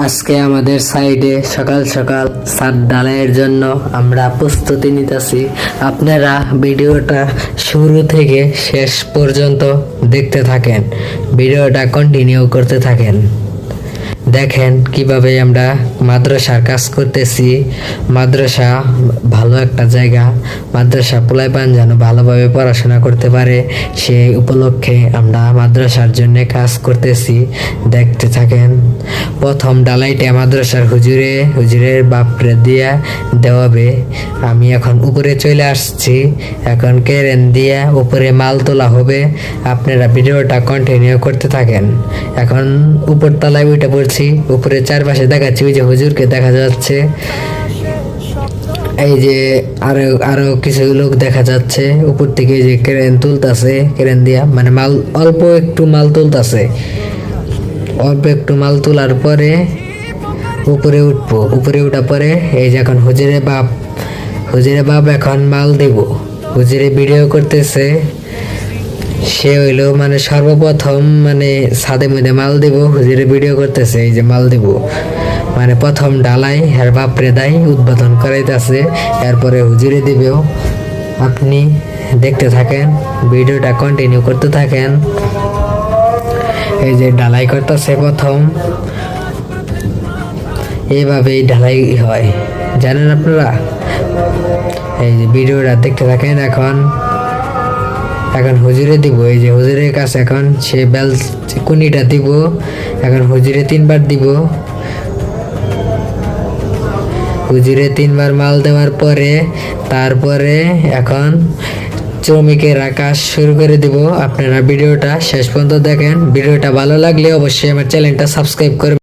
আজকে আমাদের সাইডে সকাল সকাল ছাদ ঢালাইয়ের জন্য আমরা প্রস্তুতি নিতেছি। আপনারা ভিডিওটা শুরু থেকে শেষ পর্যন্ত দেখতে থাকেন, ভিডিওটা কন্টিনিউ করতে থাকেন। দেখেন কিভাবে আমরা মাদ্রাসার কাজ করতেছি। মাদ্রাসা ভালো একটা জায়গা, মাদ্রাসা পোলাপান যেন ভালোভাবে পড়াশোনা করতে পারে, সেই উপলক্ষে আমরা মাদ্রাসার জন্য কাজ করতেছি। দেখতে থাকেন। প্রথম ডালাইটা মাদ্রাসার হুজুরের বাপরে দিয়া দেওয়াবে। আমি এখন উপরে চলে আসছি, এখন কেরেন দিয়া উপরে মাল তোলা হবে। আপনারা ভিডিওটা কন্টিনিউ করতে থাকেন। এখন উপর তলায় উঠে পড়ছি, উপরে চারপাশে দেখাচ্ছি, ওই যে হুজুরকে দেখা যাচ্ছে, এই যে আরো কিছু লোক দেখা যাচ্ছে। উপর থেকে যে ক্রেন তুলতাছে, ক্রেন দিয়া মানে মাল অল্প একটু মাল তুলতাছে। অল্প একটু মাল তোলার পরে উপরে উঠবো। উপরে উঠার পরে এই যে এখন হুজুরের বাপ এখন মাল দিব। হুজুরে ভিডিও করতেছে, সে হইলো মানে সর্বপ্রথম মানে ছাদের মধ্যে মাল দিব। হুজুরে ভিডিও করতেছে, এই যে মাল দিব মানে প্রথম ডালাই আর বাপরে দাই উদ্বোধন করাইতেছে, এরপরে হুজুরে দিবেও। আপনি দেখতে থাকেন, ভিডিওটা কন্টিনিউ করতে থাকেন। এই যে ঢালাই করতেছে প্রথম, এইভাবেই ঢালাই হয়, জানেন আপনারা। এই যে ভিডিওটা দেখতে থাকেন। এখন হুজুরে দিব, এই যে হুজুরের কাছে এখন সে বেল কুনিটা দিব। এখন হুজুরে 3বার দিব। হুজুরে 3বার মাল দেওয়ার পরে তারপরে এখন শ্রমিকের কাজ শুরু করে দিব। আপনারা ভিডিওটা শেষ পর্যন্ত দেখেন। ভিডিওটা ভালো লাগলে অবশ্যই আমার চ্যানেলটা সাবস্ক্রাইব করবেন।